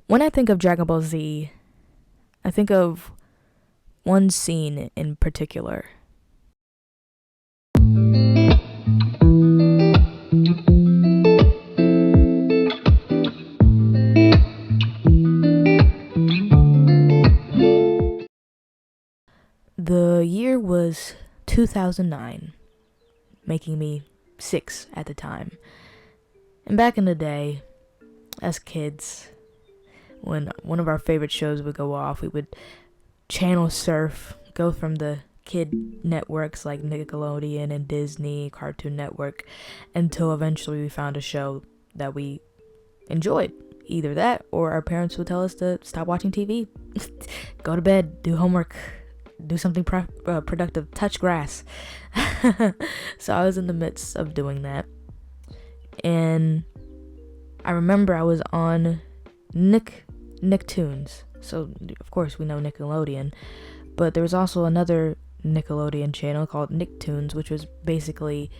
When I think of Dragon Ball Z, I think of one scene in particular. The year was 2009, making me 6 at the time. And back in the day, as kids, when one of our favorite shows would go off, we would channel surf, go from the kid networks like Nickelodeon and Disney, Cartoon Network, until eventually we found a show that we enjoyed. Either that, or our parents would tell us to stop watching TV, go to bed, do homework, do something productive, touch grass. So I was in the midst of doing that, and I remember I was on Nicktoons. So of course we know Nickelodeon, but there was also another Nickelodeon channel called Nicktoons, which was basically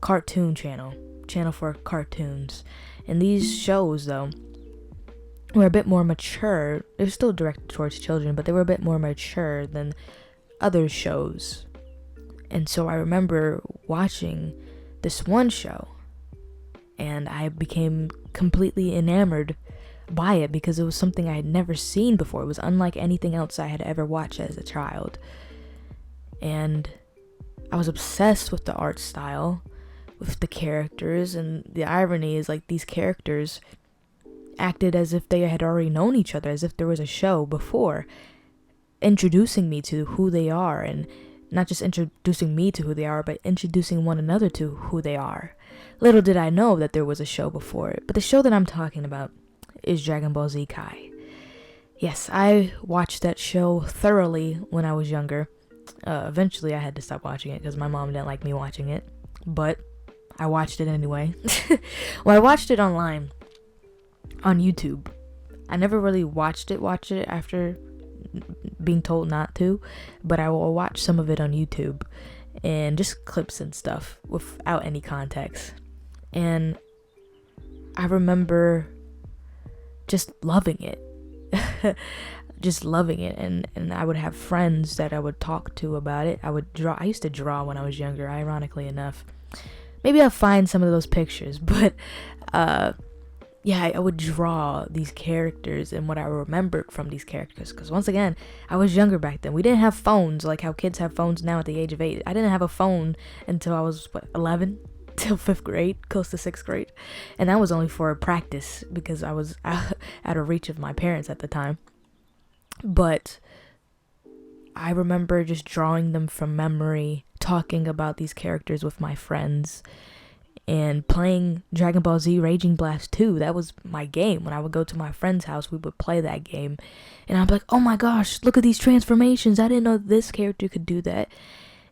cartoon channel for cartoons. And these shows, though, were a bit more mature. They're still directed towards children, but they were a bit more mature than other shows. And so I remember watching this one show, and I became completely enamored by it because it was something I had never seen before. It was unlike anything else I had ever watched as a child. And I was obsessed with the art style, with the characters, and the irony is like these characters acted as if they had already known each other, as if there was a show before, introducing me to who they are, and not just introducing me to who they are, but introducing one another to who they are. Little did I know that there was a show before it, but the show that I'm talking about is Dragon Ball Z Kai. Yes, I watched that show thoroughly when I was younger. Eventually I had to stop watching it because my mom didn't like me watching it, but I watched it anyway. Well, I watched it online on YouTube. I never really watched it after being told not to, but I will watch some of it on YouTube and just clips and stuff without any context. And I remember just loving it. Just loving it. And I would have friends that I would talk to about it. I used to draw when I was younger, ironically enough. Maybe I'll find some of those pictures, but yeah, I would draw these characters and what I remembered from these characters. Because once again, I was younger back then. We didn't have phones like how kids have phones now at the age of 8. I didn't have a phone until I was, 11? Till 5th grade, close to 6th grade. And that was only for practice because I was out of reach of my parents at the time. But I remember just drawing them from memory, talking about these characters with my friends, and playing Dragon Ball Z Raging Blast 2. That was my game. When I would go to my friend's house, we would play that game. And I'd be like, oh my gosh, look at these transformations. I didn't know this character could do that.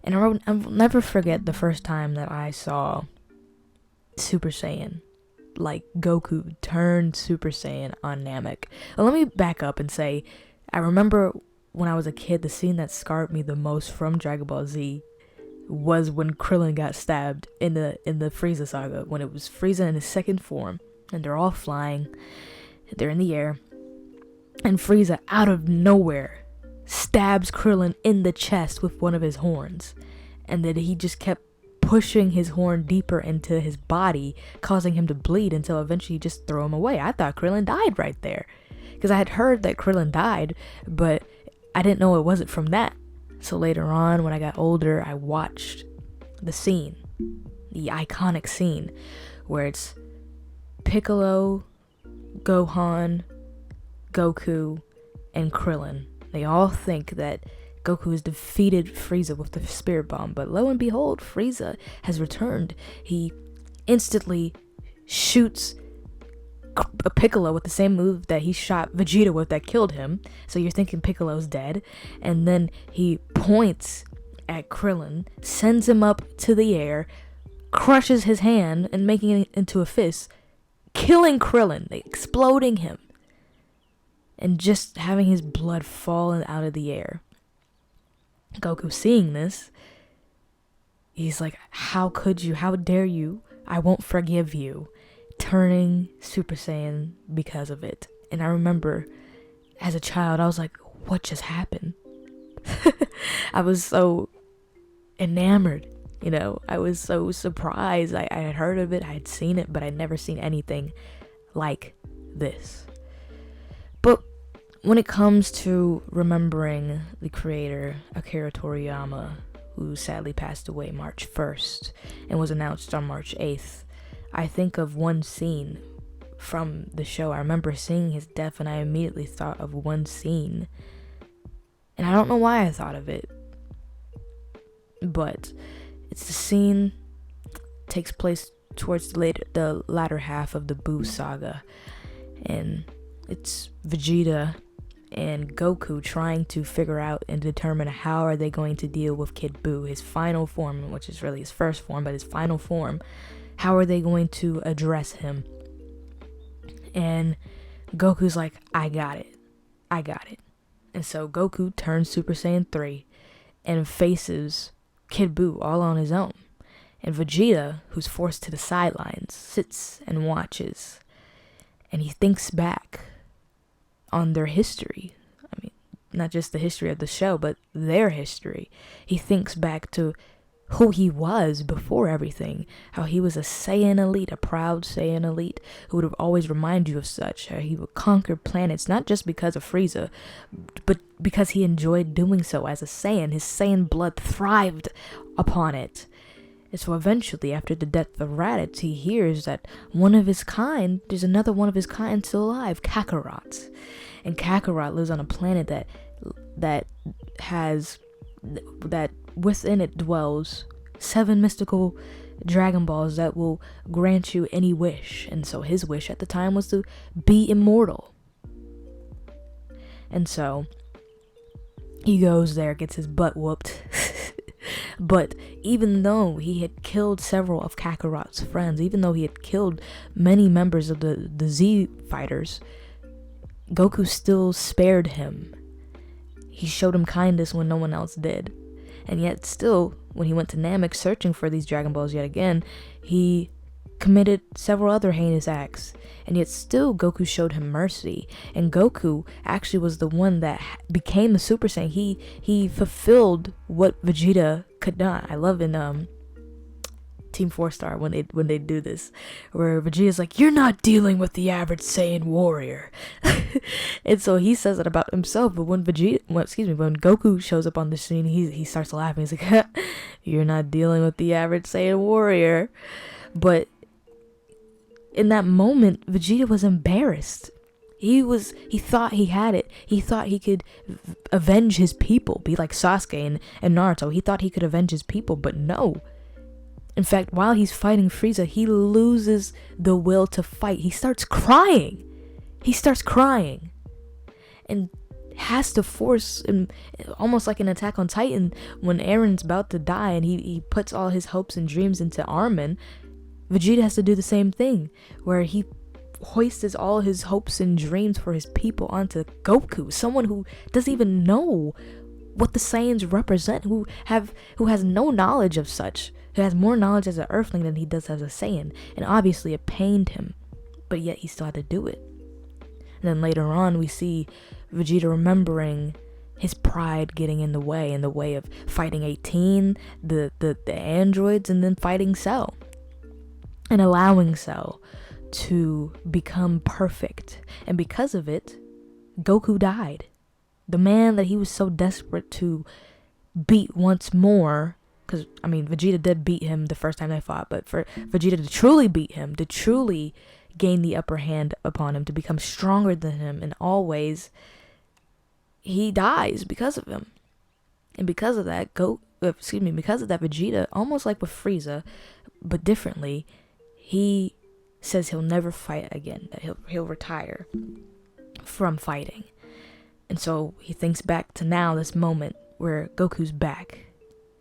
And I'll never forget the first time that I saw Super Saiyan. Like Goku turned Super Saiyan on Namek. Well, let me back up and say, I remember when I was a kid, the scene that scarred me the most from Dragon Ball Z was when Krillin got stabbed in the Frieza saga, when it was Frieza in his second form, and they're all flying, they're in the air, and Frieza out of nowhere stabs Krillin in the chest with one of his horns, and then he just kept pushing his horn deeper into his body, causing him to bleed until eventually he just threw him away. I thought Krillin died right there, because I had heard that Krillin died, but I didn't know it wasn't from that. So later on, when I got older, I watched the scene, the iconic scene, where it's Piccolo, Gohan, Goku, and Krillin. They all think that Goku has defeated Frieza with the Spirit Bomb, but lo and behold, Frieza has returned. He instantly shoots a Piccolo with the same move that he shot Vegeta with that killed him. So you're thinking Piccolo's dead, and then he points at Krillin, sends him up to the air, crushes his hand and making it into a fist, killing Krillin, exploding him, and just having his blood falling out of the air. Goku seeing this, he's like, how could you, how dare you, I won't forgive you, turning Super Saiyan because of it. And I remember as a child, I was like, what just happened? I was so enamored, I was so surprised. I had heard of it, I had seen it, but I'd never seen anything like this. But when it comes to remembering the creator, Akira Toriyama, who sadly passed away March 1st and was announced on March 8th, I think of one scene from the show. I remember seeing his death and I immediately thought of one scene. And I don't know why I thought of it, but it's the scene takes place towards the latter half of the Buu saga, and it's Vegeta and Goku trying to figure out and determine how are they going to deal with Kid Buu, his final form, which is really his first form, but his final form. How are they going to address him? And Goku's like, I got it. And so Goku turns Super Saiyan 3 and faces Kid Buu all on his own. And Vegeta, who's forced to the sidelines, sits and watches. And he thinks back on their history. I mean, not just the history of the show, but their history. He thinks back to who he was before everything, how he was a Saiyan elite, a proud Saiyan elite who would have always remind you of such, how he would conquer planets, not just because of Frieza, but because he enjoyed doing so as a Saiyan. His Saiyan blood thrived upon it. And so eventually, after the death of Raditz, he hears that there's another one of his kind still alive, Kakarot. And Kakarot lives on a planet that within it dwells 7 mystical Dragon Balls that will grant you any wish. And so his wish at the time was to be immortal. And so he goes there, gets his butt whooped. But even though he had killed several of Kakarot's friends, even though he had killed many members of the Z fighters, Goku still spared him. He showed him kindness when no one else did. And yet still, when he went to Namek searching for these Dragon Balls yet again, he committed several other heinous acts. And yet still, Goku showed him mercy. And Goku actually was the one that became a Super Saiyan. He fulfilled what Vegeta could not. I love in Team 4 Star when they do this, where Vegeta's like, you're not dealing with the average Saiyan warrior. And so he says it about himself, but when Goku shows up on the scene, he starts laughing. He's like, you're not dealing with the average Saiyan warrior. But in that moment, Vegeta was embarrassed. He thought he had it. He thought he could avenge his people, be like Sasuke and Naruto. He thought he could avenge his people, but no. In fact, while he's fighting Frieza, he loses the will to fight. He starts crying. And has to force him, almost like an Attack on Titan, when Aaron's about to die and he puts all his hopes and dreams into Armin. Vegeta has to do the same thing, where he hoists all his hopes and dreams for his people onto Goku, someone who doesn't even know what the Saiyans represent, who has no knowledge of such, who has more knowledge as an Earthling than he does as a Saiyan. And obviously it pained him, but yet he still had to do it. And then later on we see Vegeta remembering his pride getting in the way of fighting 18, the androids, and then fighting Cell. And allowing Cell to become perfect. And because of it, Goku died. The man that he was so desperate to beat once more, because, I mean, Vegeta did beat him the first time they fought, but for Vegeta to truly beat him, to truly gain the upper hand upon him, to become stronger than him in all ways, he dies because of him. And because of that, Vegeta, almost like with Frieza, but differently, he says he'll never fight again, that he'll retire from fighting. And so he thinks back to now, this moment where Goku's back,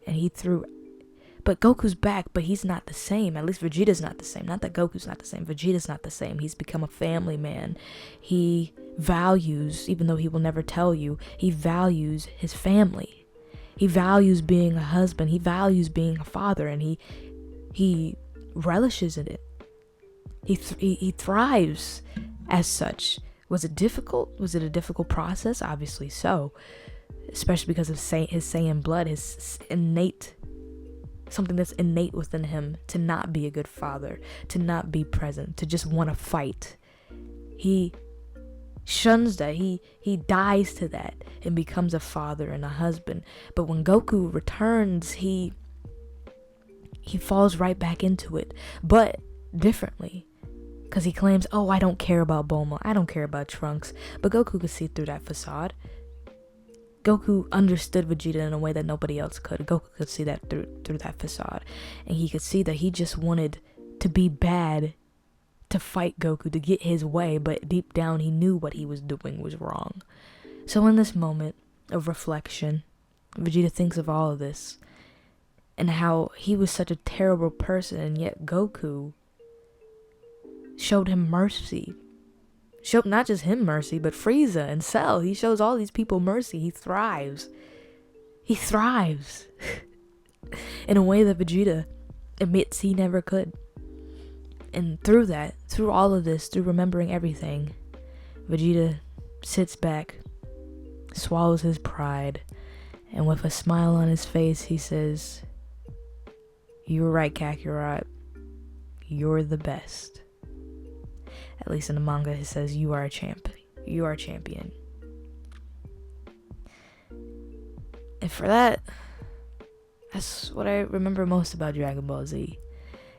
and but Goku's back, but he's not the same. At least Vegeta's not the same. Not that Goku's not the same. Vegeta's not the same. He's become a family man. He values, even though he will never tell you, he values his family. He values being a husband. He values being a father, and he relishes in it. He thrives as such Was it difficult? Was it a difficult process? Obviously so. Especially because of his Saiyan blood, his innate, something that's innate within him, to not be a good father, to not be present, to just want to fight. He shuns that. He dies to that and becomes a father and a husband. But when Goku returns, he falls right back into it, but differently. Because he claims, oh, I don't care about Bulma, I don't care about Trunks. But Goku could see through that facade. Goku understood Vegeta in a way that nobody else could. Goku could see that through that facade. And he could see that he just wanted to be bad, to fight Goku, to get his way. But deep down, he knew what he was doing was wrong. So in this moment of reflection, Vegeta thinks of all of this. And how he was such a terrible person, and yet Goku showed him mercy. Showed not just him mercy, but Frieza and Cell. He shows all these people mercy. He thrives. He thrives. In a way that Vegeta admits he never could. And through that, through all of this, through remembering everything, Vegeta sits back, swallows his pride, and with a smile on his face, he says, "You were right, Kakarot. You're the best." At least in the manga, it says, "You are a champion. You are a champion." And for that, that's what I remember most about Dragon Ball Z.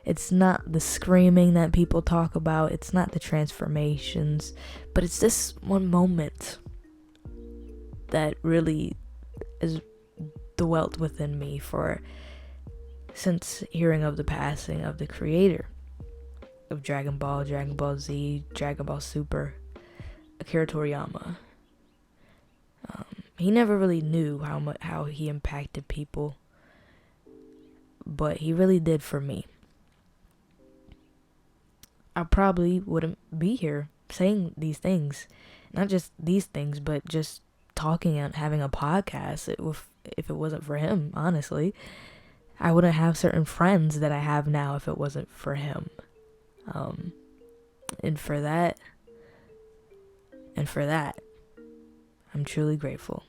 It's not the screaming that people talk about. It's not the transformations. But it's this one moment that really has dwelt within me since hearing of the passing of the creator of Dragon Ball Z, Dragon Ball Super, Akira Toriyama. He never really knew how he impacted people, but he really did for me. I probably wouldn't be here saying these things, not just these things, but just talking and having a podcast. If it wasn't for him, honestly, I wouldn't have certain friends that I have now if it wasn't for him. And for that, I'm truly grateful.